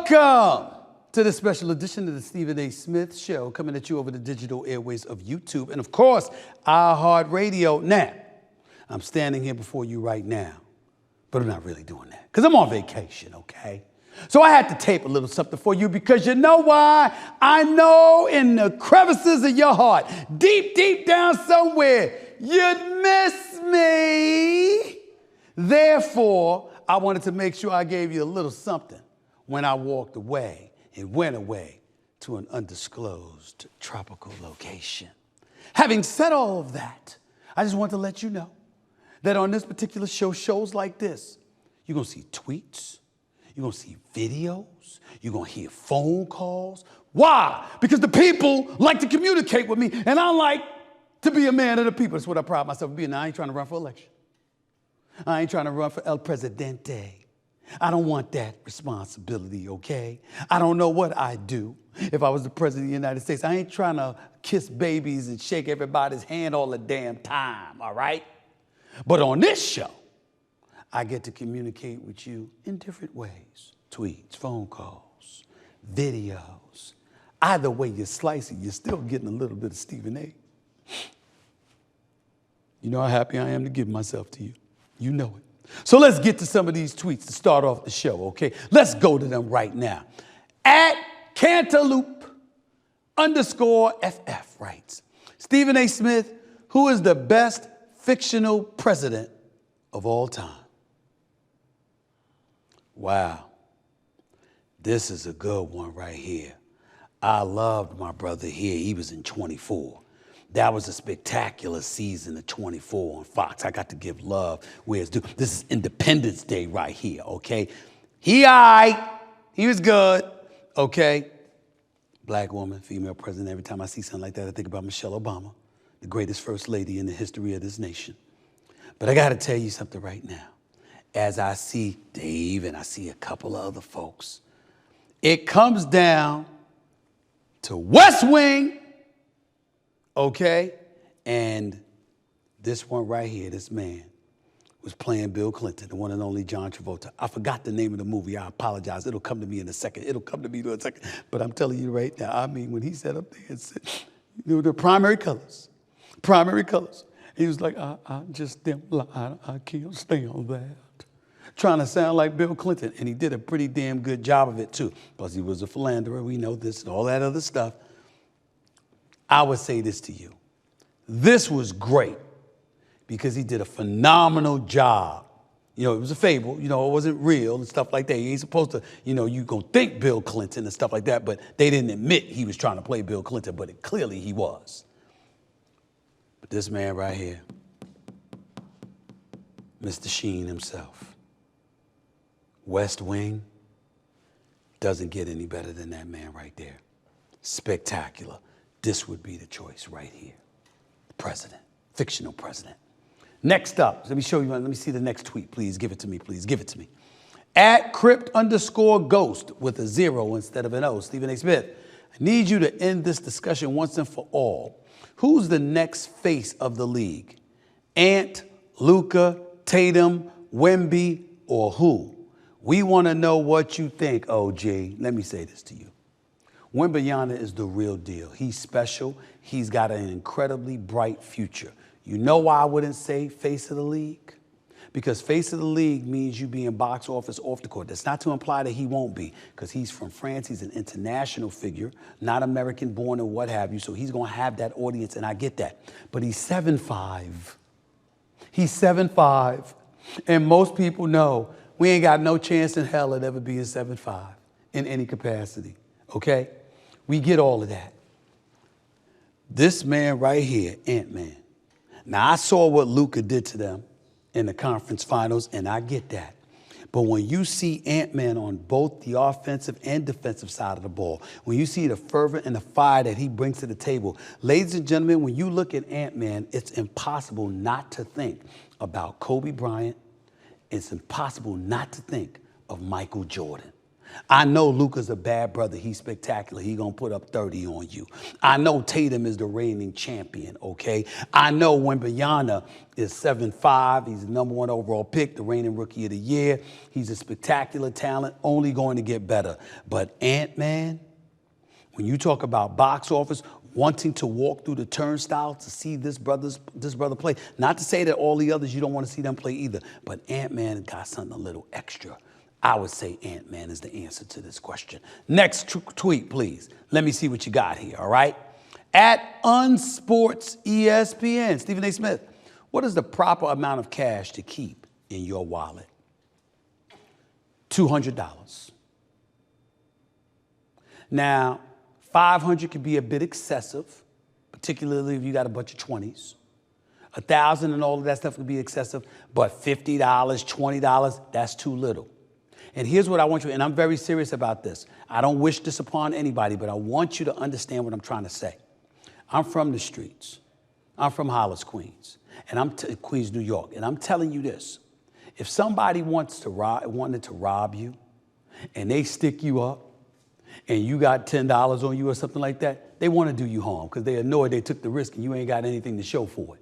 Welcome to this special edition of the Stephen A. Smith Show, coming at you over the digital airways of YouTube and, of course, iHeartRadio. Now, I'm standing here before you right now, but I'm not really doing that because I'm on vacation, okay? So I had to tape a little something for you because you know why? I know in the crevices of your heart, deep, deep down somewhere, you'd miss me. Therefore, I wanted to make sure I gave you a little something when I walked away and went away to an undisclosed tropical location. Having said all of that, I just want to let you know that on this particular show, shows like this, you're going to see tweets, you're going to see videos, you're going to hear phone calls. Why? Because the people like to communicate with me, and I like to be a man of the people. That's what I pride myself on being. Now, I ain't trying to run for election. I ain't trying to run for El Presidente. I don't want that responsibility, okay? I don't know what I'd do if I was the president of the United States. I ain't trying to kiss babies and shake everybody's hand all the damn time, all right? But on this show, I get to communicate with you in different ways. Tweets, phone calls, videos. Either way you slice it, you're still getting a little bit of Stephen A. You know how happy I am to give myself to you. You know it. So let's get to some of these tweets to start off the show, okay? Let's go to them right now. At Cantaloupe_FF writes, Stephen A. Smith, who is the best fictional president of all time? Wow. This is a good one right here. I loved my brother here. He was in 24. That was a spectacular season of 24 on Fox. I got to give love where it's due. This is Independence Day right here, okay? He was good, okay? Black woman, female president. Every time I see something like that, I think about Michelle Obama, the greatest first lady in the history of this nation. But I got to tell you something right now. As I see Dave and I see a couple of other folks, it comes down to West Wing, okay? And this one right here, this man was playing Bill Clinton, the one and only John Travolta. I forgot the name of the movie. I apologize. It'll come to me in a second. But I'm telling you right now, I mean, when he sat up there and said, you know, the primary colors. He was like, I just don't lie. I can't stand that. Trying to sound like Bill Clinton. And he did a pretty damn good job of it, too. Plus, he was a philanderer. We know this and all that other stuff. I would say this to you. This was great because he did a phenomenal job. You know, it was a fable. You know, it wasn't real and stuff like that. He ain't supposed to, you know, you gonna think Bill Clinton and stuff like that, but they didn't admit he was trying to play Bill Clinton, but clearly he was. But this man right here, Mr. Sheen himself, West Wing, doesn't get any better than that man right there. Spectacular. This would be the choice right here. President, fictional president. Next up, let me show you, let me see the next tweet. Please give it to me, please give it to me. At Crypt_Ghost with a 0 instead of an O, Stephen A. Smith, I need you to end this discussion once and for all. Who's the next face of the league? Ant, Luka, Tatum, Wemby, or who? We want to know what you think, OG. Let me say this to you. Wembanyama is the real deal. He's special. He's got an incredibly bright future. You know why I wouldn't say face of the league? Because face of the league means you being box office off the court. That's not to imply that he won't be, because he's from France. He's an international figure, not American born or what have you. So he's going to have that audience, and I get that. But he's 7'5". He's 7'5". And most people know we ain't got no chance in hell at ever being 7'5" in any capacity. Okay? We get all of that. This man right here, Ant-Man. Now, I saw what Luka did to them in the conference finals, and I get that. But when you see Ant-Man on both the offensive and defensive side of the ball, when you see the fervor and the fire that he brings to the table, ladies and gentlemen, when you look at Ant-Man, it's impossible not to think about Kobe Bryant. It's impossible not to think of Michael Jordan. I know Luka's a bad brother. He's spectacular. He's going to put up 30 on you. I know Tatum is the reigning champion, okay? I know Wembanyama is 7'5". He's the #1 overall pick, the reigning rookie of the year. He's a spectacular talent, only going to get better. But Ant-Man, when you talk about box office, wanting to walk through the turnstile to see this brother play, not to say that all the others you don't want to see them play either, but Ant-Man got something a little extra. I would say Ant-Man is the answer to this question. Next tweet, please. Let me see what you got here, all right? At Unsports ESPN, Stephen A. Smith, what is the proper amount of cash to keep in your wallet? $200. Now, 500 could be a bit excessive, particularly if you got a bunch of 20s. 1,000 and all of that stuff could be excessive, but $50, $20, that's too little. And here's what I want you, and I'm very serious about this. I don't wish this upon anybody, but I want you to understand what I'm trying to say. I'm from the streets. I'm from Hollis, Queens, and Queens, New York, and I'm telling you this. If somebody wanted to rob you, and they stick you up, and you got $10 on you or something like that, they want to do you harm because they're annoyed they took the risk and you ain't got anything to show for it.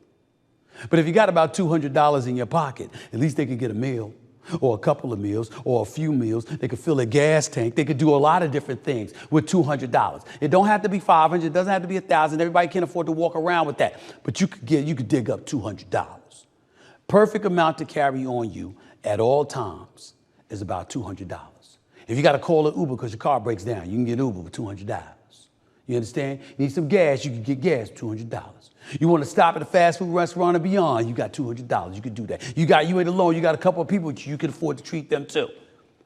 But if you got about $200 in your pocket, at least they could get a meal or a couple of meals or a few meals. They could fill a gas tank. They could do a lot of different things with $200. It don't have to be 500. It doesn't have to be 1,000. Everybody can't afford to walk around with that. But you could dig up $200. Perfect amount to carry on you at all times is about $200. If you got to call an Uber because your car breaks down, you can get Uber with $200. You understand? You need some gas, you can get gas with $200. You want to stop at a fast food restaurant and beyond, you got $200. You could do that. You ain't alone. You got a couple of people you can afford to treat them too.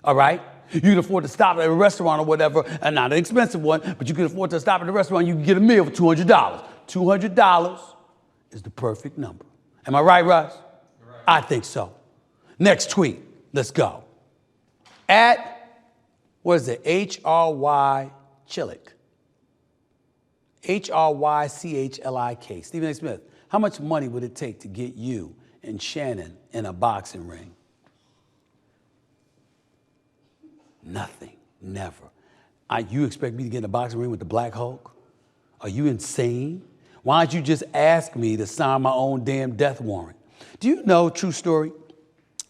All right? You can afford to stop at a restaurant or whatever, and not an expensive one, but you can afford to stop at a restaurant, you can get a meal for $200. $200 is the perfect number. Am I right, Russ? Right. I think so. Next tweet. Let's go. At what is it? HRY Chillick. HRYCHLIK. Stephen A. Smith, how much money would it take to get you and Shannon in a boxing ring? Nothing. Never. You expect me to get in a boxing ring with the Black Hulk? Are you insane? Why don't you just ask me to sign my own damn death warrant? Do you know, true story,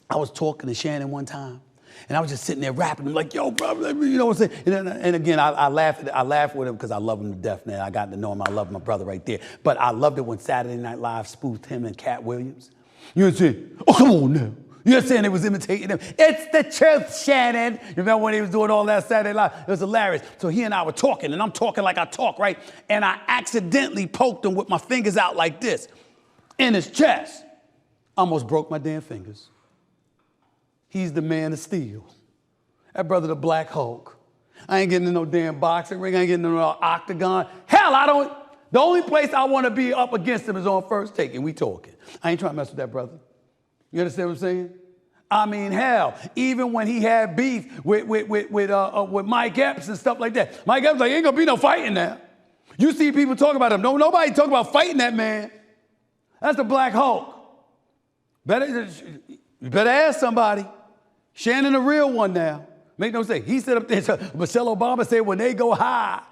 I was talking to Shannon one time. And I was just sitting there rapping. I'm like, yo, brother, you know what I'm saying? And again, I laugh with him because I love him to death, man. I got to know him. I love my brother right there. But I loved it when Saturday Night Live spoofed him and Cat Williams. You know what I'm saying? Oh, come on now. You know what I'm saying? They was imitating him. It's the truth, Shannon. You remember when he was doing all that Saturday Night Live? It was hilarious. So he and I were talking, and I'm talking like I talk, right? And I accidentally poked him with my fingers out like this in his chest. Almost broke my damn fingers. He's the man of steel. That brother, the Black Hulk. I ain't getting in no damn boxing ring. I ain't getting in no octagon. Hell, the only place I want to be up against him is on First Take, and we talking. I ain't trying to mess with that brother. You understand what I'm saying? I mean, hell, even when he had beef with Mike Epps and stuff like that, Mike Epps like, ain't gonna be no fighting now. You see people talk about him. No, nobody talk about fighting that man. That's the Black Hulk. You better ask somebody. Shannon the real one now. Make no mistake. He said up there, Michelle Obama said, when they go high,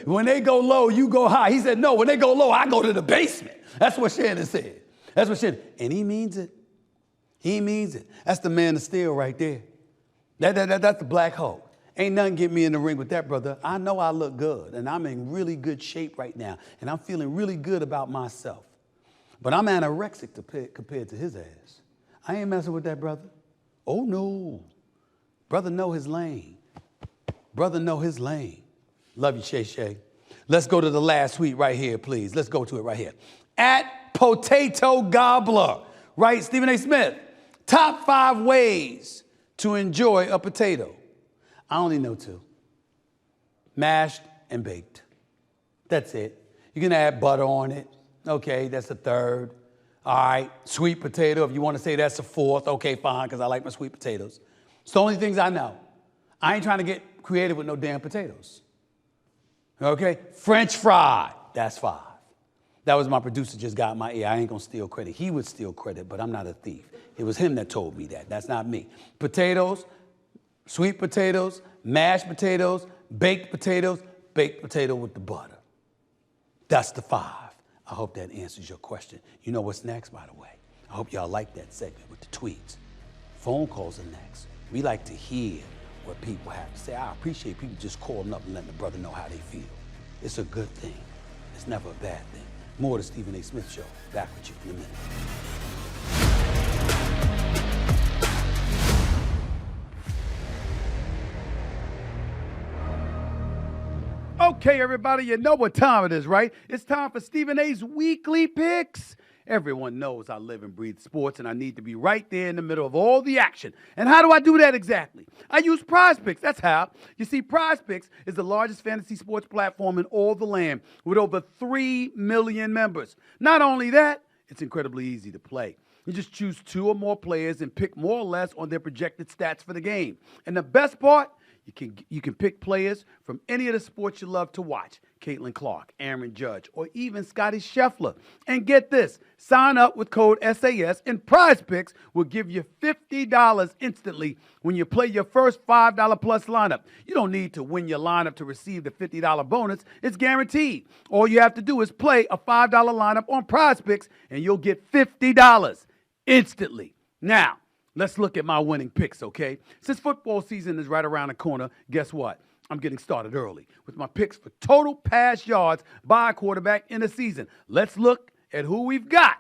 when they go low, you go high. He said, no, when they go low, I go to the basement. That's what Shannon said. That's what Shannon, and he means it. He means it. That's the man of steel right there. That's the Black Hulk. Ain't nothing get me in the ring with that, brother. I know I look good, and I'm in really good shape right now, and I'm feeling really good about myself. But I'm anorexic compared to his ass. I ain't messing with that brother. Oh, no. Brother know his lane. Brother know his lane. Love you, Shay Shay. Let's go to the last tweet right here, please. Let's go to it right here. At Potato Gobbler, right? Stephen A. Smith, top 5 ways to enjoy a potato. I only know 2. Mashed and baked. That's it. You can add butter on it. Okay, that's a 3rd. All right, sweet potato, if you want to say that's a 4th, okay, fine, because I like my sweet potatoes. It's the only things I know. I ain't trying to get creative with no damn potatoes. Okay, French fry, that's 5. That was my producer just got in my ear. I ain't going to steal credit. He would steal credit, but I'm not a thief. It was him that told me that. That's not me. Potatoes, Sweet potatoes, mashed potatoes, baked potato with the butter. That's the 5. I hope that answers your question. You know what's next, by the way? I hope y'all like that segment with the tweets. Phone calls are next. We like to hear what people have to say. I appreciate people just calling up and letting the brother know how they feel. It's a good thing. It's never a bad thing. More of the Stephen A. Smith Show. Back with you in a minute. Okay, everybody, you know what time it is, right? It's time for Stephen A.'s Weekly Picks. Everyone knows I live and breathe sports, and I need to be right there in the middle of all the action. And how do I do that exactly? I use Prize Picks. That's how. You see, Prize Picks is the largest fantasy sports platform in all the land with over 3 million members. Not only that, it's incredibly easy to play. You just choose 2 or more players and pick more or less on their projected stats for the game. And the best part, you can pick players from any of the sports you love to watch. Caitlin Clark, Aaron Judge, or even Scotty Scheffler. And get this, sign up with code SAS and Prize Picks will give you $50 instantly when you play your first $5 plus lineup. You don't need to win your lineup to receive the $50 bonus. It's guaranteed. All you have to do is play a $5 lineup on Prize Picks and you'll get $50 instantly. Now, let's look at my winning picks, okay? Since football season is right around the corner, guess what? I'm getting started early with my picks for total pass yards by a quarterback in a season. Let's look at who we've got.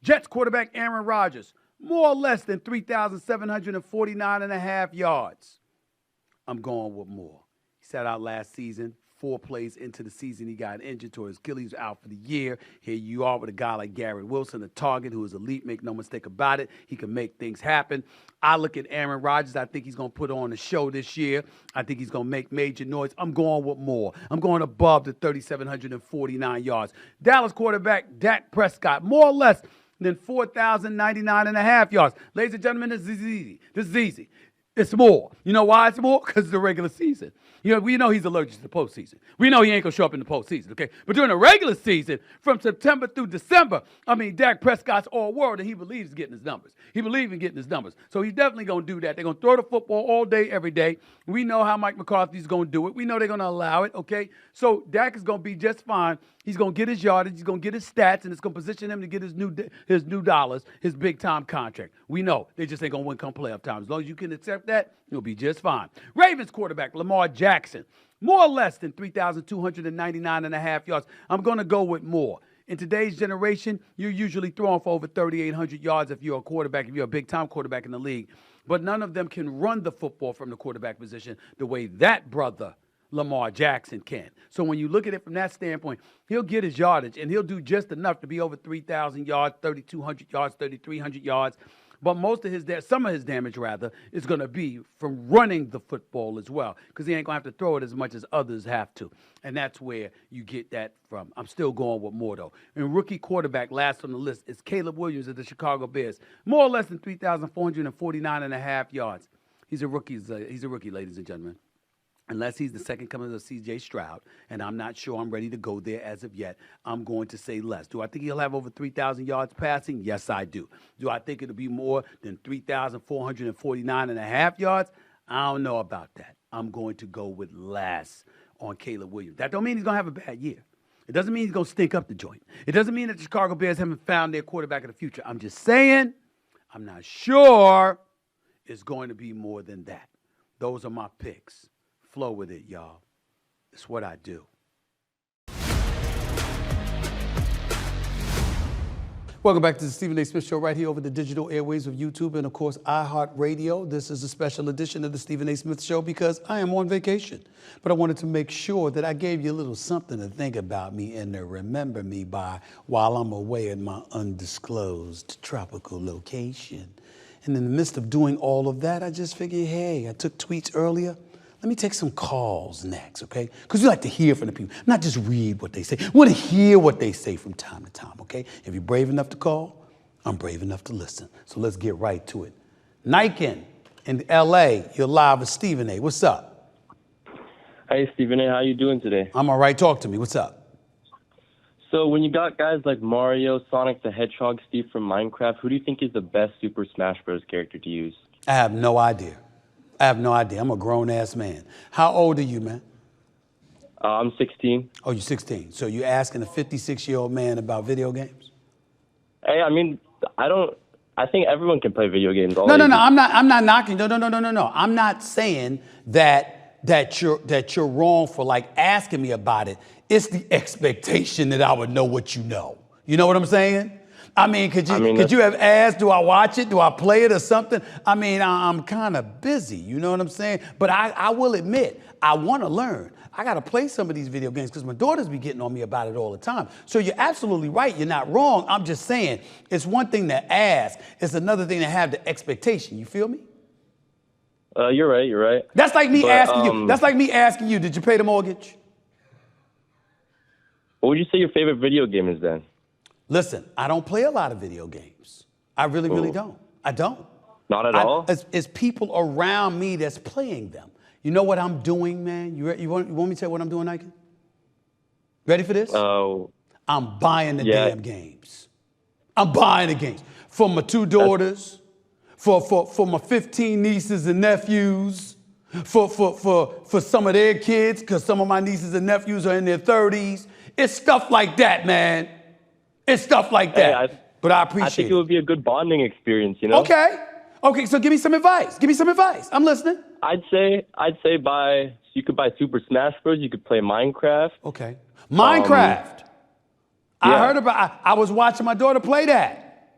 Jets quarterback Aaron Rodgers, more or less than 3,749 and a half yards. I'm going with more. He sat out last season. 4 plays into the season, he got injured, tore his Achilles, out for the year. Here you are with a guy like Garrett Wilson, a target who is elite, make no mistake about it. He can make things happen. I look at Aaron Rodgers. I think he's going to put on a show this year. I think he's going to make major noise. I'm going with more. I'm going above the 3,749 yards. Dallas quarterback Dak Prescott, more or less than 4,099 and a half yards. Ladies and gentlemen, this is easy. This is easy. It's more. You know why it's more? Because it's the regular season. You know, we know he's allergic to the postseason. We know he ain't going to show up in the postseason, okay? But during the regular season, from September through December, Dak Prescott's all world, and he believes getting his numbers. He believes in getting his numbers. So he's definitely going to do that. They're going to throw the football all day, every day. We know how Mike McCarthy's going to do it. We know they're going to allow it, okay? So Dak is going to be just fine. He's going to get his yardage. He's going to get his stats, and it's going to position him to get his new dollars, his big-time contract. We know they just ain't going to win come playoff time. As long as you can accept that, you'll be just fine. Ravens quarterback Lamar Jackson, more or less than 3,299 and a half yards. I'm going to go with more. In today's generation, you're usually throwing for over 3,800 yards if you're a quarterback, if you're a big-time quarterback in the league. But none of them can run the football from the quarterback position the way that brother Lamar Jackson can. So when you look at it from that standpoint, he'll get his yardage, and he'll do just enough to be over 3,000 yards, 3,200 yards, 3,300 yards. But some of his damage, is going to be from running the football as well, because he ain't going to have to throw it as much as others have to. And that's where you get that from. I'm still going with more, though. And rookie quarterback, last on the list, is Caleb Williams of the Chicago Bears, more or less than 3,449 and a half yards. He's a rookie, ladies and gentlemen. Unless he's the second coming of C.J. Stroud, and I'm not sure I'm ready to go there as of yet, I'm going to say less. Do I think he'll have over 3,000 yards passing? Yes, I do. Do I think it'll be more than 3,449 and a half yards? I don't know about that. I'm going to go with less on Caleb Williams. That don't mean he's going to have a bad year. It doesn't mean he's going to stink up the joint. It doesn't mean that the Chicago Bears haven't found their quarterback of the future. I'm just saying I'm not sure it's going to be more than that. Those are my picks. Flow with it, y'all. It's what I do. Welcome back to the Stephen A. Smith Show right here over the digital airwaves of YouTube and, of course, iHeartRadio. This is a special edition of the Stephen A. Smith Show because I am on vacation. But I wanted to make sure that I gave you a little something to think about me and to remember me by while I'm away in my undisclosed tropical location. And in the midst of doing all of that, I just figured, hey, I took tweets earlier. Let me take some calls next, okay? Because we like to hear from the people, not just read what they say. We want to hear what they say from time to time, okay? If you're brave enough to call, I'm brave enough to listen. So let's get right to it. Niken in L.A., you're live with Stephen A. What's up? Hey, Stephen A., how you doing today? I'm all right. Talk to me. What's up? So when you got guys like Mario, Sonic the Hedgehog, Steve from Minecraft, who do you think is the best Super Smash Bros. Character to use? I have no idea. I have no idea. I'm a grown-ass man. How old are you, man? I'm 16. Oh, you're 16. So you're asking a 56-year-old man about video games? Hey, I mean, I think everyone can play video games. No. I'm not knocking. No. I'm not saying that you're wrong for like asking me about it. It's the expectation that I would know what you know. You know what I'm saying? I mean, could you have asked, do I watch it? Do I play it or something? I mean, I'm kind of busy. You know what I'm saying? But I will admit, I want to learn. I got to play some of these video games because my daughters be getting on me about it all the time. So you're absolutely right. You're not wrong. I'm just saying it's one thing to ask. It's another thing to have the expectation. You feel me? You're right. You're right. That's like me asking you. That's like me asking you, did you pay the mortgage? What would you say your favorite video game is then? Listen, I don't play a lot of video games. I really don't. I don't. Not at all? It's people around me that's playing them. You know what I'm doing, man? You want me to tell you what I'm doing, Nike? Ready for this? Oh. I'm buying the damn games. I'm buying the games. For my 2 daughters, for my 15 nieces and nephews, for some of their kids, because some of my nieces and nephews are in their 30s. It's stuff like that, man. It's stuff like that. Hey, but I appreciate it. I think it would be a good bonding experience, you know? Okay, so give me some advice. I'm listening. I'd say you could buy Super Smash Bros. You could play Minecraft. Okay. Minecraft. I was watching my daughter play that.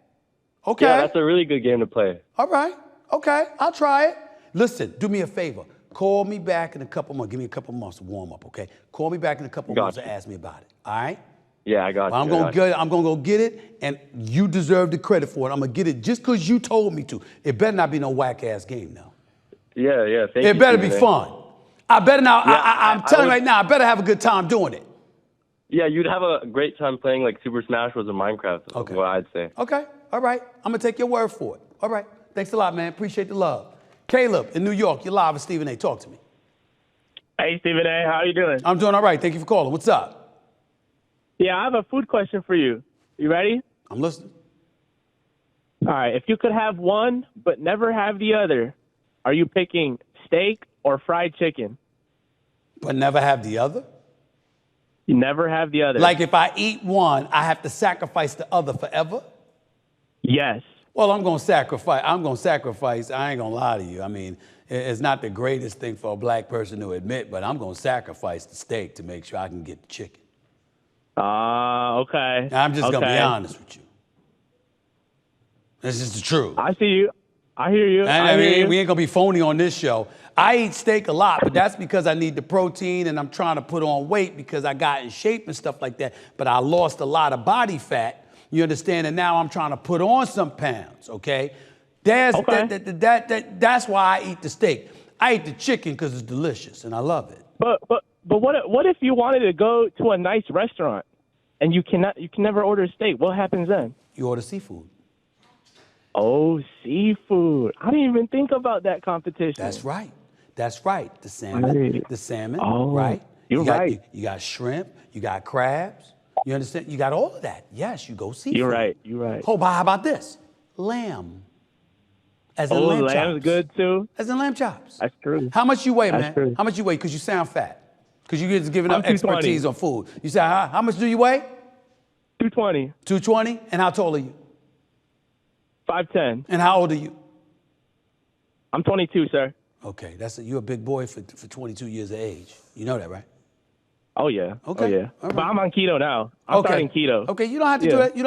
Okay. Yeah, that's a really good game to play. All right. Okay, I'll try it. Listen, do me a favor. Call me back in a couple months. Give me a couple months to warm up, okay? Call me back in a couple months to ask me about it. All right? Yeah, I got you. I'm gonna go get it, and you deserve the credit for it. I'm gonna get it just because you told me to. It better not be no whack ass game now. Yeah. Thank you. It better be fun. I better now. I'm telling you right now. I better have a good time doing it. Yeah, you'd have a great time playing like Super Smash Bros. Or Minecraft. Okay. What I'd say. Okay. All right. I'm gonna take your word for it. All right. Thanks a lot, man. Appreciate the love. Caleb in New York. You're live with Stephen A. Talk to me. Hey, Stephen A. How are you doing? I'm doing all right. Thank you for calling. What's up? Yeah, I have a food question for you. You ready? I'm listening. All right. If you could have one but never have the other, are you picking steak or fried chicken? But never have the other? You never have the other. Like if I eat one, I have to sacrifice the other forever? Yes. Well, I'm going to sacrifice. I ain't going to lie to you. I mean, it's not the greatest thing for a black person to admit, but I'm going to sacrifice the steak to make sure I can get the chicken. Okay. I'm just going to be honest with you. This is the truth. I see you. I hear you. I mean, we ain't going to be phony on this show. I eat steak a lot, but that's because I need the protein and I'm trying to put on weight because I got in shape and stuff like that. But I lost a lot of body fat. You understand? And now I'm trying to put on some pounds, okay? That's why I eat the steak. I eat the chicken because it's delicious and I love it. But what if you wanted to go to a nice restaurant and you can never order steak? What happens then? You order seafood. Oh, seafood. I didn't even think about that competition. That's right. The salmon, right? You're right. You got shrimp, you got crabs. You understand? You got all of that. Yes, you go seafood. You're right. Oh, but how about this? Lamb. As in lamb chops. Lamb's good too? As in lamb chops. That's true. How much you weigh, man? True. How much you weigh? Because you sound fat. Because you're just giving up 220. expertise on food. You say, how much do you weigh? 220. 220? And how tall are you? 5'10". And how old are you? I'm 22, sir. Okay, you're a big boy for 22 years of age. You know that, right? Oh, yeah. Okay. Oh, yeah. Right. But I'm on keto now. I'm starting keto. Okay, you don't have to do that. You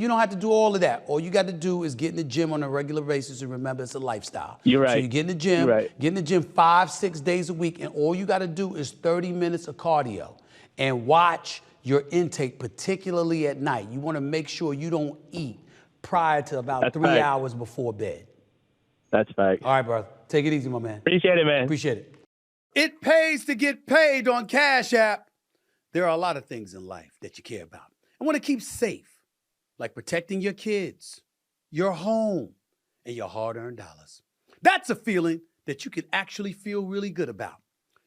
don't have to do all of that. All you got to do is get in the gym on a regular basis and remember it's a lifestyle. You're right. So you get in the gym, get in the gym 5-6 days a week, and all you got to do is 30 minutes of cardio and watch your intake, particularly at night. You want to make sure you don't eat prior to about 3 hours before bed. That's fact. All right, brother. Take it easy, my man. Appreciate it, man. Appreciate it. It pays to get paid on Cash App. There are a lot of things in life that you care about and want to keep safe, like protecting your kids, your home, and your hard-earned dollars. That's a feeling that you can actually feel really good about.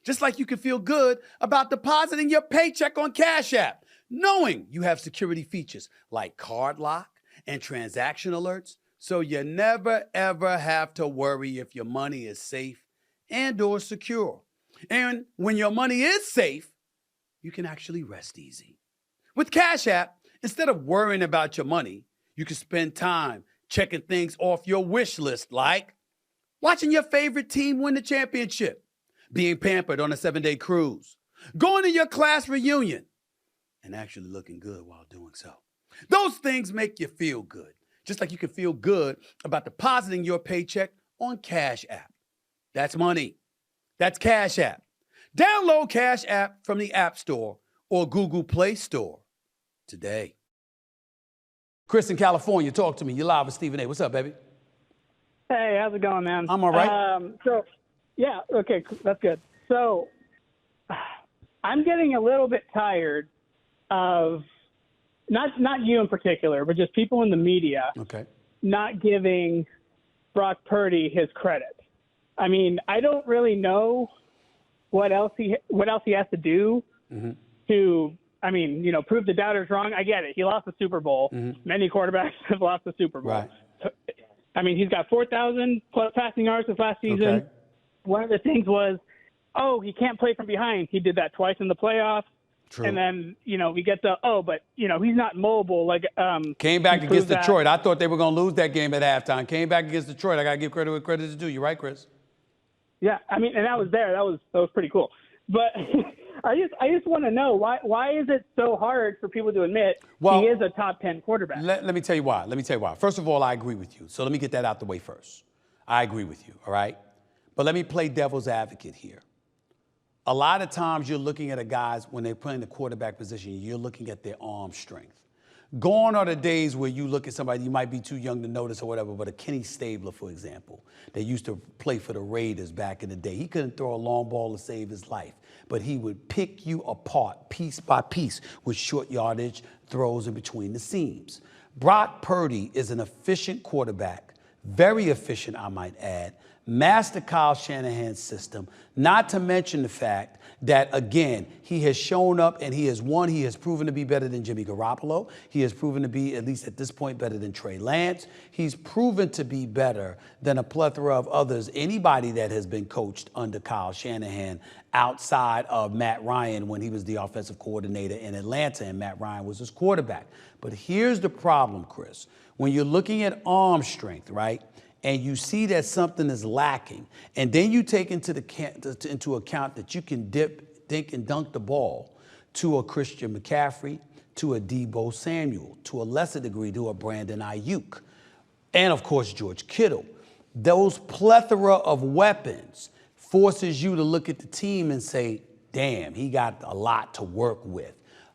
Just like you can feel good about depositing your paycheck on Cash App, knowing you have security features like card lock and transaction alerts, so you never, ever have to worry if your money is safe and or secure. And when your money is safe, you can actually rest easy. With Cash App, instead of worrying about your money, you can spend time checking things off your wish list like watching your favorite team win the championship, being pampered on a 7-day cruise, going to your class reunion, and actually looking good while doing so. Those things make you feel good, just like you can feel good about depositing your paycheck on Cash App. That's money. That's Cash App. Download Cash App from the App Store or Google Play Store today. Chris in California, talk to me. You're live with Stephen A. What's up, baby? Hey, how's it going, man? I'm all right. Yeah, okay, that's good. So, I'm getting a little bit tired of not you in particular, but just people in the media not giving Brock Purdy his credit. I mean, I don't really know what else he has to do to, prove the doubters wrong. I get it. He lost the Super Bowl. Many quarterbacks have lost the Super Bowl. Right. I mean, he's got 4,000 plus passing yards this last season. Okay. One of the things was, he can't play from behind. He did that twice in the playoffs. True. And then, we get he's not mobile. Came back against Detroit. I thought they were going to lose that game at halftime. Came back against Detroit. I got to give credit where credit is due. You right, Chris? Yeah, and that was there. That was pretty cool. But I just want to know why is it so hard for people to admit he is a top 10 quarterback? Let me tell you why. First of all, I agree with you. So let me get that out the way first. I agree with you, all right? But let me play devil's advocate here. A lot of times you're looking at guys when they're playing the quarterback position, you're looking at their arm strength. Gone are the days where you look at somebody, you might be too young to notice or whatever, but a Kenny Stabler, for example, that used to play for the Raiders back in the day. He couldn't throw a long ball to save his life, but he would pick you apart piece by piece with short yardage throws in between the seams. Brock Purdy is an efficient quarterback, very efficient, I might add, master Kyle Shanahan's system, not to mention the fact that, again, he has shown up and he has won. He has proven to be better than Jimmy Garoppolo. He has proven to be, at least at this point, better than Trey Lance. He's proven to be better than a plethora of others, anybody that has been coached under Kyle Shanahan outside of Matt Ryan when he was the offensive coordinator in Atlanta and Matt Ryan was his quarterback. But here's the problem, Chris. When you're looking at arm strength, right, and you see that something is lacking, and then you take into account that you can dink and dunk the ball to a Christian McCaffrey, to a Deebo Samuel, to a lesser degree to a Brandon Ayuk, and of course George Kittle. Those plethora of weapons forces you to look at the team and say, damn, he got a lot to work with.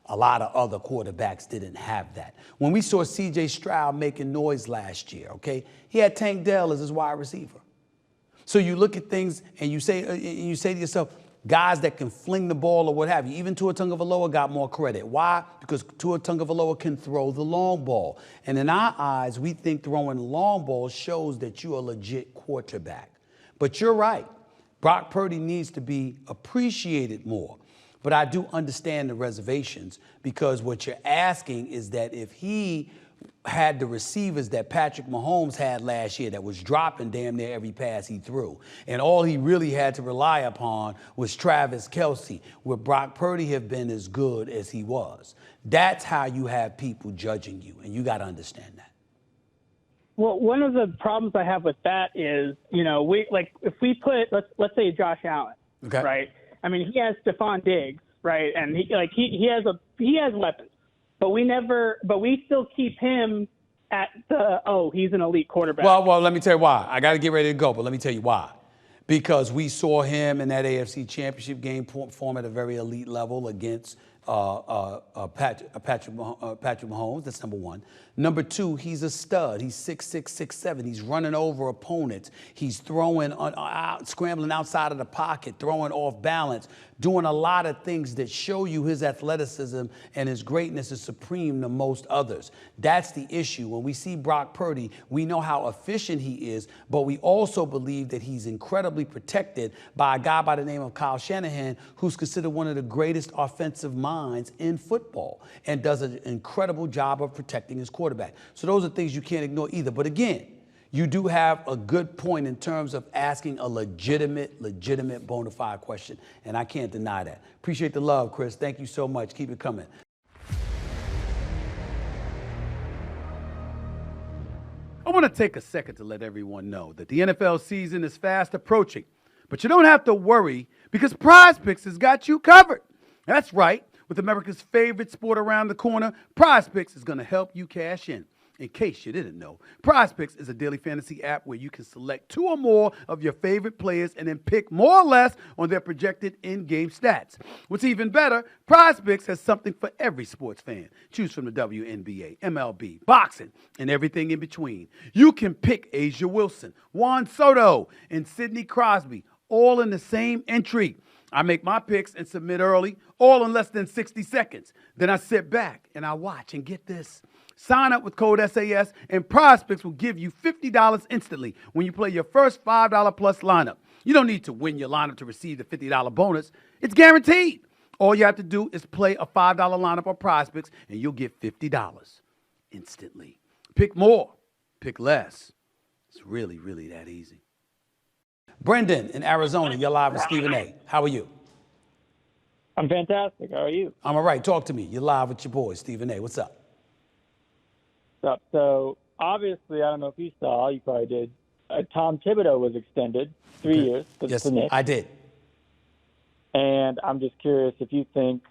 A lot of other quarterbacks didn't have that. When we saw C.J. Stroud making noise last year, okay, he had Tank Dell as his wide receiver. So you look at things and you say to yourself, guys that can fling the ball or what have you, even Tua Tagovailoa got more credit. Why? Because Tua Tagovailoa can throw the long ball. And in our eyes, we think throwing long balls shows that you're a legit quarterback. But you're right. Brock Purdy needs to be appreciated more. But I do understand the reservations because what you're asking is that if he had the receivers that Patrick Mahomes had last year that was dropping damn near every pass he threw, and all he really had to rely upon was Travis Kelce, would Brock Purdy have been as good as he was? That's how you have people judging you, and you got to understand that. Well, one of the problems I have with that is, if we put, let's say Josh Allen, right? I mean, he has Stephon Diggs, right? And he has weapons, but we still keep him at he's an elite quarterback. Well, let me tell you why. I got to get ready to go, but let me tell you why. Because we saw him in that AFC Championship game perform at a very elite level against Patrick Mahomes. That's number one. Number two, he's a stud. He's 6'6", 6'7". He's running over opponents. He's throwing, scrambling outside of the pocket, throwing off balance, doing a lot of things that show you his athleticism and his greatness is supreme to most others. That's the issue. When we see Brock Purdy, we know how efficient he is, but we also believe that he's incredibly protected by a guy by the name of Kyle Shanahan, who's considered one of the greatest offensive minds in football and does an incredible job of protecting his quarterback. So those are things you can't ignore either. But again, you do have a good point in terms of asking a legitimate bona fide question, and I can't deny that. Appreciate the love, Chris. Thank you so much. Keep it coming. I want to take a second to let everyone know that the NFL season is fast approaching, but you don't have to worry because Prize Picks has got you covered. That's right. With America's favorite sport around the corner, Prize Picks is going to help you cash in. In case you didn't know, Prize Picks is a daily fantasy app where you can select 2 or more of your favorite players and then pick more or less on their projected in-game stats. What's even better, Prize Picks has something for every sports fan. Choose from the WNBA, MLB, boxing, and everything in between. You can pick Asia Wilson, Juan Soto, and Sidney Crosby, all in the same entry. I make my picks and submit early, all in less than 60 seconds. Then I sit back and I watch, and get this. Sign up with code SAS and Prize Picks will give you $50 instantly when you play your first $5 plus lineup. You don't need to win your lineup to receive the $50 bonus. It's guaranteed. All you have to do is play a $5 lineup on Prize Picks and you'll get $50 instantly. Pick more, pick less. It's really, really that easy. Brendan in Arizona, you're live with Stephen A. How are you? I'm fantastic. How are you? I'm all right. Talk to me. You're live with your boy, Stephen A. What's up? So obviously, I don't know if you saw, you probably did, Tom Thibodeau was extended 3 years for the Knicks. I did. And I'm just curious if you think,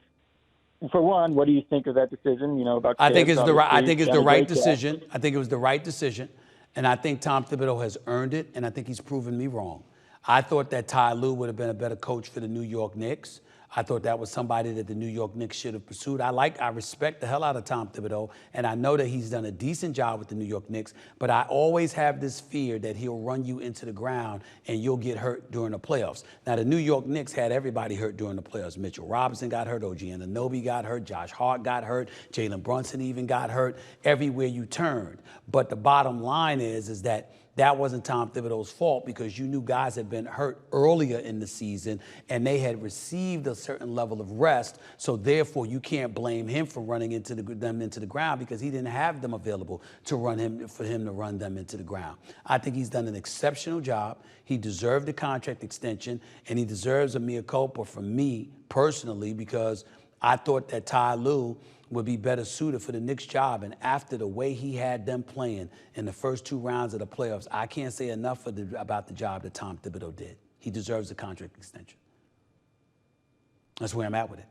for one, what do you think of that decision? You know, about I think it's the right. I think it's the right Job. decision. I think it was the right decision, and I think Tom Thibodeau has earned it, and I think he's proven me wrong. I thought that Ty Lue would have been a better coach for the New York Knicks. I thought that was somebody that the New York Knicks should have pursued. I respect the hell out of Tom Thibodeau, and I know that he's done a decent job with the New York Knicks, but I always have this fear that he'll run you into the ground and you'll get hurt during the playoffs. Now, the New York Knicks had everybody hurt during the playoffs. Mitchell Robinson got hurt, OG Anunoby got hurt, Josh Hart got hurt, Jalen Brunson even got hurt, everywhere you turned. But the bottom line is that wasn't Tom Thibodeau's fault because you knew guys had been hurt earlier in the season and they had received a certain level of rest. So therefore, you can't blame him for running them into the ground because he didn't have them available for him to run them into the ground. I think he's done an exceptional job. He deserved a contract extension and he deserves a mea culpa from me personally because I thought that Ty Lue would be better suited for the Knicks job. And after the way he had them playing in the first 2 rounds of the playoffs, I can't say enough about the job that Tom Thibodeau did. He deserves a contract extension. That's where I'm at with it.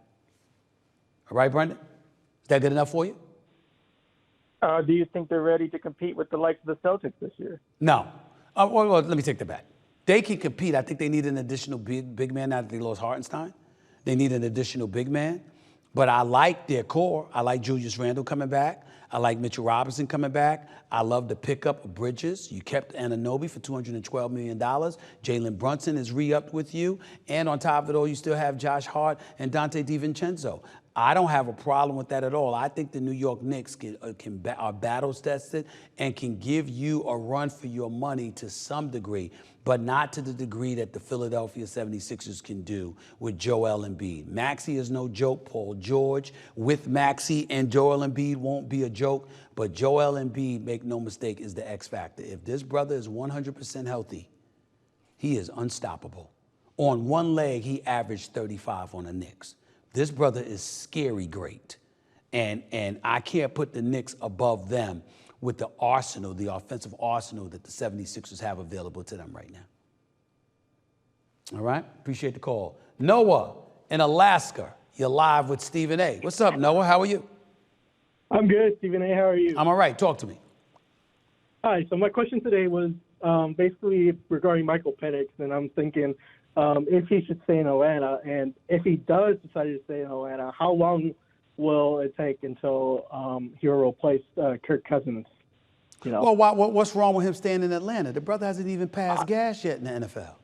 All right, Brendan? Is that good enough for you? Do you think they're ready to compete with the likes of the Celtics this year? No. Well, let me take that back. They can compete. I think they need an additional big man now that they lost Hartenstein. They need an additional big man. But I like their core. I like Julius Randle coming back. I like Mitchell Robinson coming back. I love the pickup of Bridges. You kept Anunoby for $212 million. Jalen Brunson is re-upped with you. And on top of it all, you still have Josh Hart and Dante DiVincenzo. I don't have a problem with that at all. I think the New York Knicks are battle-tested and can give you a run for your money to some degree, but not to the degree that the Philadelphia 76ers can do with Joel Embiid. Maxey is no joke. Paul George with Maxey and Joel Embiid won't be a joke, but Joel Embiid, make no mistake, is the X factor. If this brother is 100% healthy, he is unstoppable. On one leg, he averaged 35 on the Knicks. This brother is scary great. And I can't put the Knicks above them with the arsenal, the offensive arsenal that the 76ers have available to them right now. All right? Appreciate the call. Noah in Alaska, you're live with Stephen A. What's up, Noah? How are you? I'm good, Stephen A. How are you? I'm all right. Talk to me. Hi. So my question today was basically regarding Michael Penix, and I'm thinking if he should stay in Atlanta, and if he does decide to stay in Atlanta, how long will it take until he'll replace Kirk Cousins? You know. Well, what's wrong with him staying in Atlanta? The brother hasn't even passed gas yet in the NFL.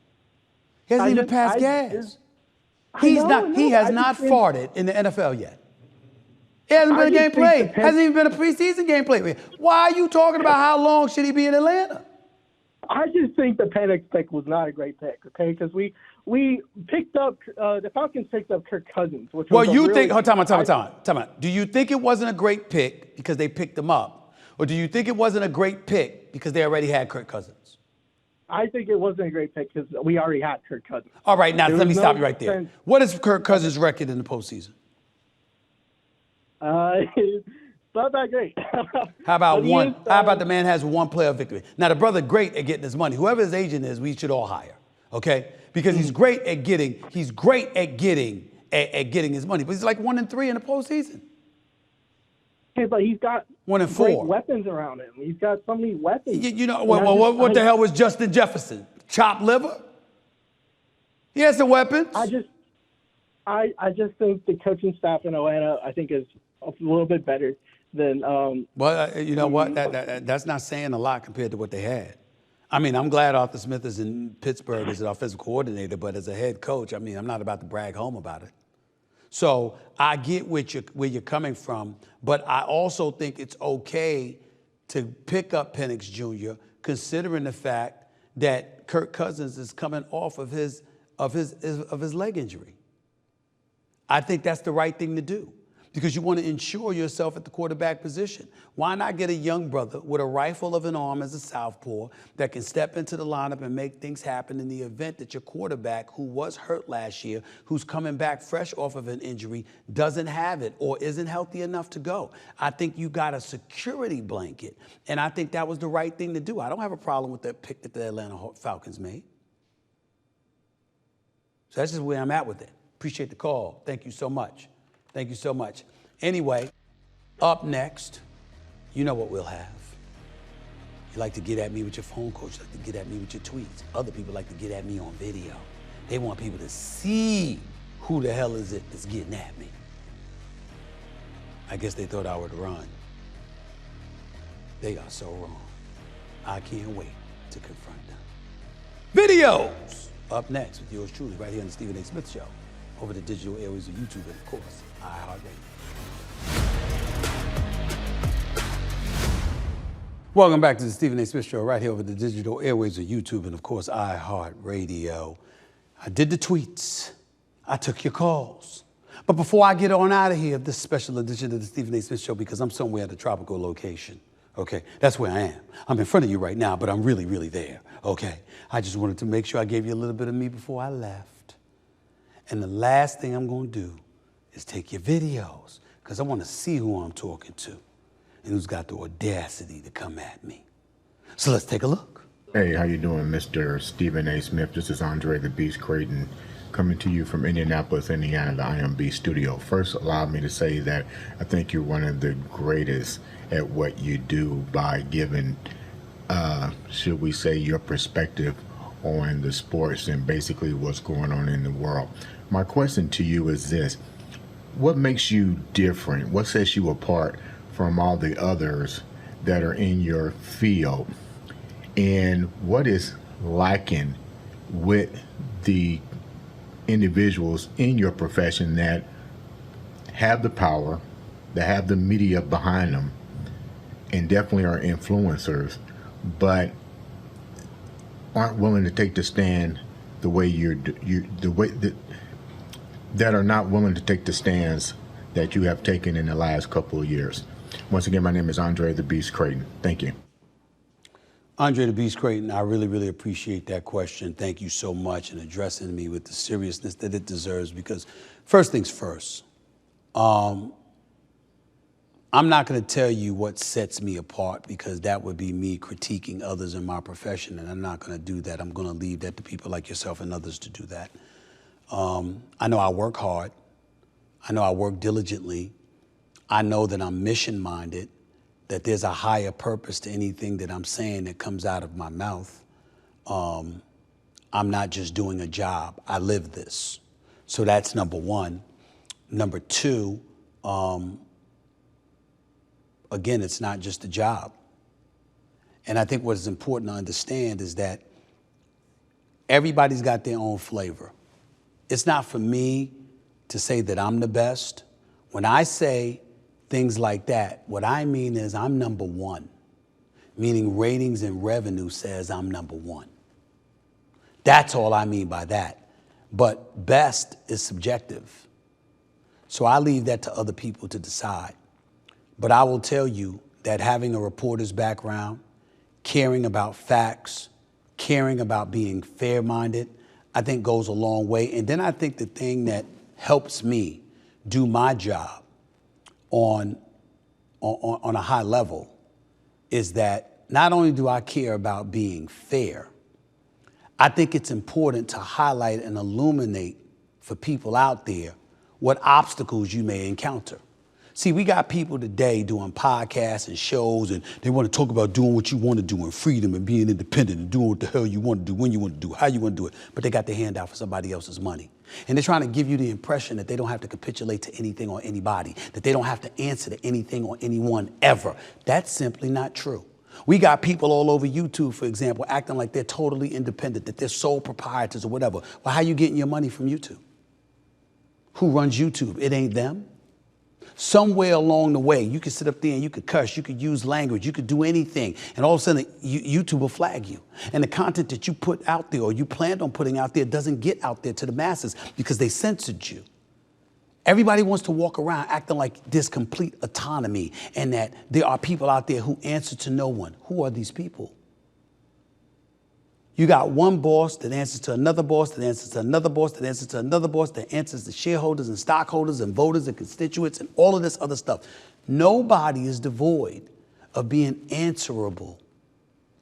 He hasn't even passed gas. He has not farted in the NFL yet. It hasn't been a game played. Hasn't even been a preseason game played. Why are you talking about how long should he be in Atlanta? I just think the Penix pick was not a great pick, okay? Because we picked up the Falcons picked up Kirk Cousins, which was time out. Do you think it wasn't a great pick because they picked him up, or do you think it wasn't a great pick because they already had Kirk Cousins? I think it wasn't a great pick because we already had Kirk Cousins. All right, now There let was me no stop you right there. sense- What is Kirk Cousins' record in the postseason? It's not that great. How about But he one? is, How about the man has one player victory? Now the brother great at getting his money. Whoever his agent is, we should all hire. Okay, because he's great at getting. He's great at getting his money. But he's like 1-3 in the postseason. Okay, but he's got 1-4. great weapons around him. He's got so many weapons. You know And what the hell was Justin Jefferson? Chopped liver? He has the weapons. I just think the coaching staff in Atlanta, I think, is a little bit better than. Well, you know what? That's not saying a lot compared to what they had. I mean, I'm glad Arthur Smith is in Pittsburgh as an offensive coordinator, but as a head coach, I mean, I'm not about to brag home about it. So I get where you're coming from, but I also think it's okay to pick up Penix Jr., considering the fact that Kirk Cousins is coming off of his leg injury. I think that's the right thing to do because you want to ensure yourself at the quarterback position. Why not get a young brother with a rifle of an arm as a southpaw that can step into the lineup and make things happen in the event that your quarterback, who was hurt last year, who's coming back fresh off of an injury, doesn't have it or isn't healthy enough to go? I think you got a security blanket, and I think that was the right thing to do. I don't have a problem with that pick that the Atlanta Falcons made. So that's just where I'm at with it. Appreciate the call. Thank you so much. Thank you so much. Anyway, up next, you know what we'll have. You like to get at me with your phone calls. You like to get at me with your tweets. Other people like to get at me on video. They want people to see who the hell is it that's getting at me. I guess they thought I would run. They are so wrong. I can't wait to confront them. Videos! Up next with yours truly, right here on the Stephen A. Smith Show, over the digital airwaves of YouTube and, of course, iHeartRadio. Welcome back to the Stephen A. Smith Show, right here over the digital airwaves of YouTube and, of course, iHeartRadio. I did the tweets. I took your calls. But before I get on out of here, this special edition of the Stephen A. Smith Show, because I'm somewhere at a tropical location, okay? That's where I am. I'm in front of you right now, but I'm really, really there, okay? I just wanted to make sure I gave you a little bit of me before I left. And the last thing I'm going to do is take your videos, because I want to see who I'm talking to and who's got the audacity to come at me. So let's take a look. Hey, how you doing, Mr. Stephen A. Smith? This is Andre the Beast Creighton coming to you from Indianapolis, Indiana, the IMB studio. First, allow me to say that I think you're one of the greatest at what you do by giving, should we say, your perspective on the sports and basically what's going on in the world. My question to you is this: what makes you different? What sets you apart from all the others that are in your field? And what is lacking with the individuals in your profession that have the power, that have the media behind them, and definitely are influencers, but aren't willing to take the stand the way that are not willing to take the stands that you have taken in the last couple of years? Once again, my name is Andre the Beast Creighton. Thank you. Andre the Beast Creighton, I really, really appreciate that question. Thank you so much in addressing me with the seriousness that it deserves, because first things first, I'm not going to tell you what sets me apart, because that would be me critiquing others in my profession, and I'm not going to do that. I'm going to leave that to people like yourself and others to do that. I know I work hard. I know I work diligently. I know that I'm mission-minded, that there's a higher purpose to anything that I'm saying that comes out of my mouth. I'm not just doing a job. I live this. So that's number one. Number two, again, it's not just a job. And I think what is important to understand is that everybody's got their own flavor. It's not for me to say that I'm the best. When I say things like that, what I mean is I'm number one, meaning ratings and revenue says I'm number one. That's all I mean by that. But best is subjective. So I leave that to other people to decide. But I will tell you that having a reporter's background, caring about facts, caring about being fair-minded, I think goes a long way. And then I think the thing that helps me do my job on a high level is that not only do I care about being fair, I think it's important to highlight and illuminate for people out there what obstacles you may encounter. See, we got people today doing podcasts and shows, and they want to talk about doing what you want to do and freedom and being independent and doing what the hell you want to do, when you want to do, how you want to do it, but they got their hand out for somebody else's money. And they're trying to give you the impression that they don't have to capitulate to anything or anybody, that they don't have to answer to anything or anyone ever. That's simply not true. We got people all over YouTube, for example, acting like they're totally independent, that they're sole proprietors or whatever. Well, how you getting your money from YouTube? Who runs YouTube? It ain't them. Somewhere along the way, you could sit up there and you could cuss, you could use language, you could do anything, and all of a sudden YouTube will flag you. And the content that you put out there or you planned on putting out there doesn't get out there to the masses because they censored you. Everybody wants to walk around acting like there's complete autonomy and that there are people out there who answer to no one. Who are these people? You got one boss that answers to another boss, that answers to another boss, that answers to another boss, that answers to shareholders and stockholders and voters and constituents and all of this other stuff. Nobody is devoid of being answerable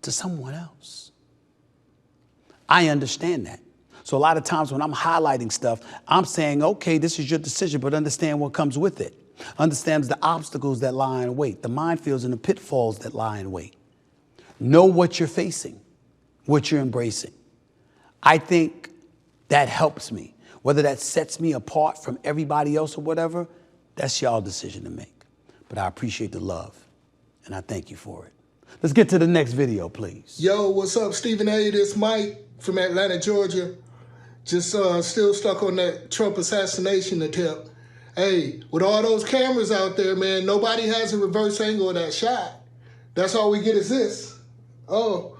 to someone else. I understand that. So a lot of times when I'm highlighting stuff, I'm saying, okay, this is your decision, but understand what comes with it. Understand the obstacles that lie in wait, the minefields and the pitfalls that lie in wait. Know what you're facing, what you're embracing. I think that helps me. Whether that sets me apart from everybody else or whatever, that's y'all decision to make. But I appreciate the love, and I thank you for it. Let's get to the next video, please. Yo, what's up, Stephen A? This Mike from Atlanta, Georgia. Just still stuck on that Trump assassination attempt. Hey, with all those cameras out there, man, nobody has a reverse angle of that shot. That's all we get is this. Oh,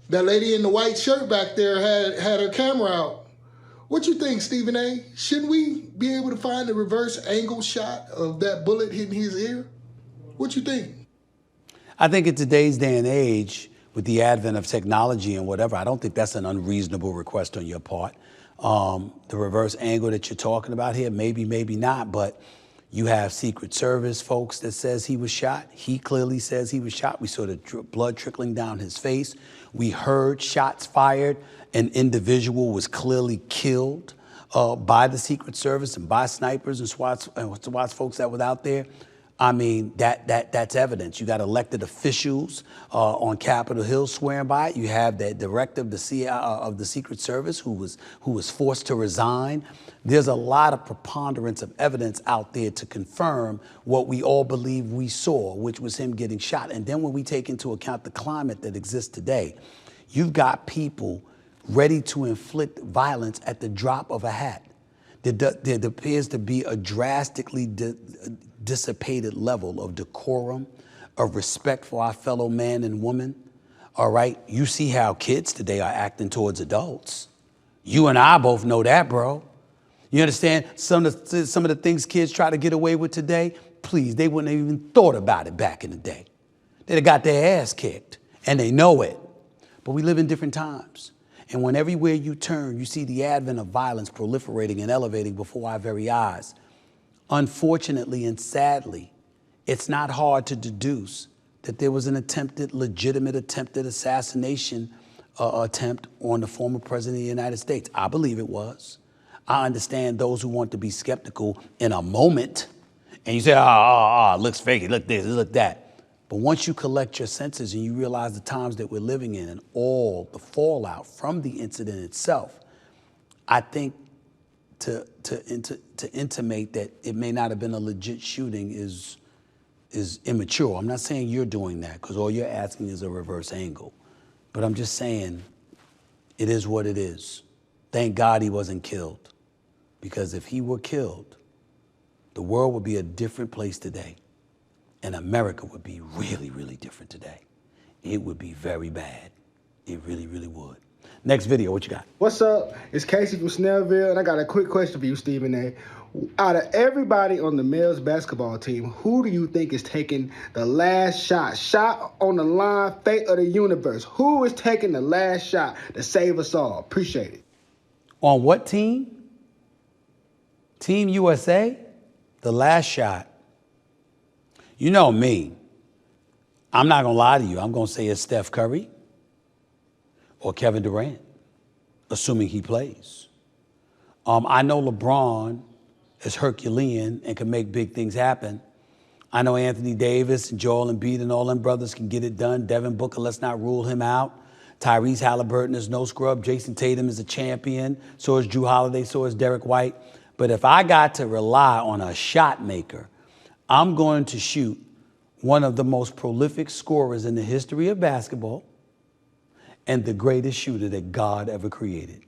that lady in the white shirt back there had her camera out. What you think, Stephen A? Shouldn't we be able to find a reverse angle shot of that bullet hitting his ear? What you think? I think in today's day and age, with the advent of technology and whatever, I don't think that's an unreasonable request on your part. The reverse angle that you're talking about here, maybe, maybe not, but you have Secret Service folks that says he was shot. He clearly says he was shot. We saw the blood trickling down his face. We heard shots fired. An individual was clearly killed by the Secret Service and by snipers and SWAT folks that were out there. I mean, that's evidence. You got elected officials on Capitol Hill swearing by it. You have the director of the Secret Service who was forced to resign. There's a lot of preponderance of evidence out there to confirm what we all believe we saw, which was him getting shot. And then when we take into account the climate that exists today, you've got people ready to inflict violence at the drop of a hat. There appears to be a drastically dissipated level of decorum, of respect for our fellow man and woman. All right, you see how kids today are acting towards adults. You and I both know that, bro. You understand? Some of the things kids try to get away with today, please, they wouldn't have even thought about it back in the day. They'd have got their ass kicked, and they know it. But we live in different times. And when everywhere you turn, you see the advent of violence proliferating and elevating before our very eyes. Unfortunately and sadly, it's not hard to deduce that there was an legitimate attempted assassination attempt on the former president of the United States. I believe it was. I understand those who want to be skeptical in a moment, and you say, looks fake, look this, look that. But once you collect your senses and you realize the times that we're living in and all the fallout from the incident itself, I think to intimate that it may not have been a legit shooting is immature. I'm not saying you're doing that because all you're asking is a reverse angle. But I'm just saying it is what it is. Thank God he wasn't killed, because if he were killed, the world would be a different place today. And America would be really, really different today. It would be very bad. It really, really would. Next video, what you got? What's up? It's Casey from Snellville, and I got a quick question for you, Stephen A. Out of everybody on the males basketball team, who do you think is taking the last shot? Shot on the line, fate of the universe. Who is taking the last shot to save us all? Appreciate it. On what team? Team USA? The last shot. You know me. I'm not going to lie to you. I'm going to say it's Steph Curry or Kevin Durant, assuming he plays. I know LeBron is Herculean and can make big things happen. I know Anthony Davis and Joel Embiid and all them brothers can get it done. Devin Booker, let's not rule him out. Tyrese Halliburton is no scrub. Jason Tatum is a champion. So is Jrue Holiday. So is Derek White. But if I got to rely on a shot maker, I'm going to shoot one of the most prolific scorers in the history of basketball and the greatest shooter that God ever created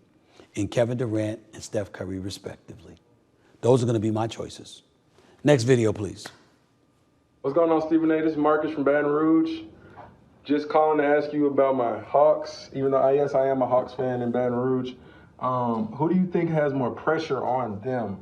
in Kevin Durant and Steph Curry, respectively. Those are going to be my choices. Next video, please. What's going on, Stephen A? This is Marcus from Baton Rouge. Just calling to ask you about my Hawks, even though I am a Hawks fan in Baton Rouge. Who do you think has more pressure on them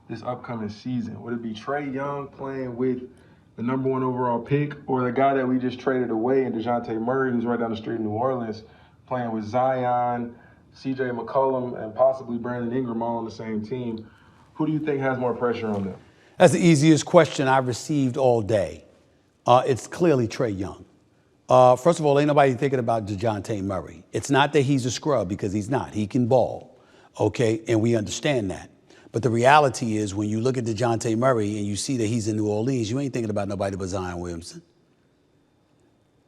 this upcoming season? Would it be Trae Young playing with the #1 overall pick, or the guy that we just traded away in DeJounte Murray, who's right down the street in New Orleans, playing with Zion, CJ McCollum, and possibly Brandon Ingram all on the same team? Who do you think has more pressure on them? That's the easiest question I've received all day. It's clearly Trae Young. First of all, ain't nobody thinking about DeJounte Murray. It's not that he's a scrub, because he's not. He can ball, okay? And we understand that. But the reality is, when you look at DeJounte Murray and you see that he's in New Orleans, you ain't thinking about nobody but Zion Williamson.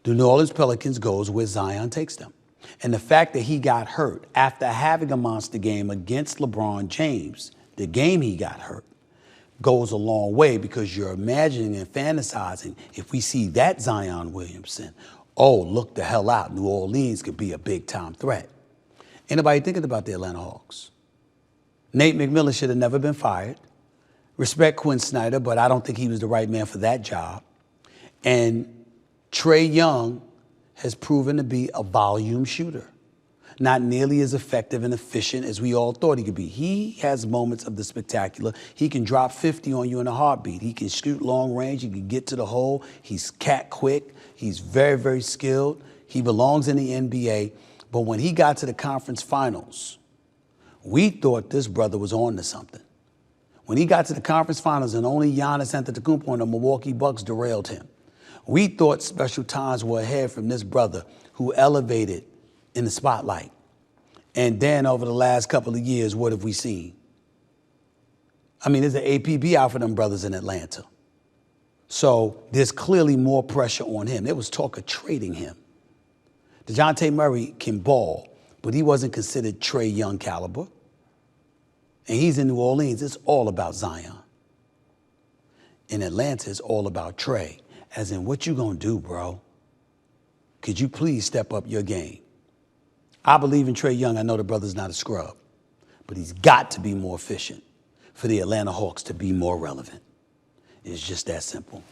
The New Orleans Pelicans goes where Zion takes them. And the fact that he got hurt after having a monster game against LeBron James, the game he got hurt, goes a long way, because you're imagining and fantasizing, if we see that Zion Williamson, oh, look the hell out. New Orleans could be a big-time threat. Ain't nobody thinking about the Atlanta Hawks. Nate McMillan should have never been fired. Respect Quinn Snyder, but I don't think he was the right man for that job. And Trae Young has proven to be a volume shooter. Not nearly as effective and efficient as we all thought he could be. He has moments of the spectacular. He can drop 50 on you in a heartbeat. He can shoot long range. He can get to the hole. He's cat quick. He's very, very skilled. He belongs in the NBA. But when he got to the conference finals, we thought this brother was on to something. When he got to the conference finals and only Giannis Antetokounmpo and the Milwaukee Bucks derailed him, we thought special times were ahead from this brother who elevated in the spotlight. And then over the last couple of years, what have we seen? I mean, there's an APB out for them brothers in Atlanta. So there's clearly more pressure on him. There was talk of trading him. DeJounte Murray can ball, but he wasn't considered Trae Young caliber. And he's in New Orleans. It's all about Zion. In Atlanta, it's all about Trae. As in, what you gonna do, bro? Could you please step up your game? I believe in Trae Young. I know the brother's not a scrub, but he's got to be more efficient for the Atlanta Hawks to be more relevant. It's just that simple.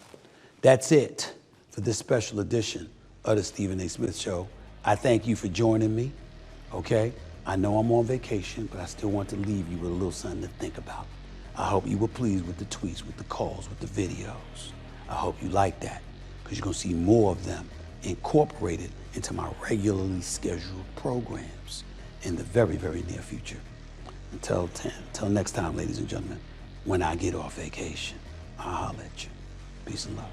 That's it for this special edition of the Stephen A. Smith Show. I thank you for joining me, okay? I know I'm on vacation, but I still want to leave you with a little something to think about. I hope you were pleased with the tweets, with the calls, with the videos. I hope you like that, because you're going to see more of them incorporated into my regularly scheduled programs in the very, very near future. Until next time, ladies and gentlemen, when I get off vacation, I'll holler at you. Peace and love.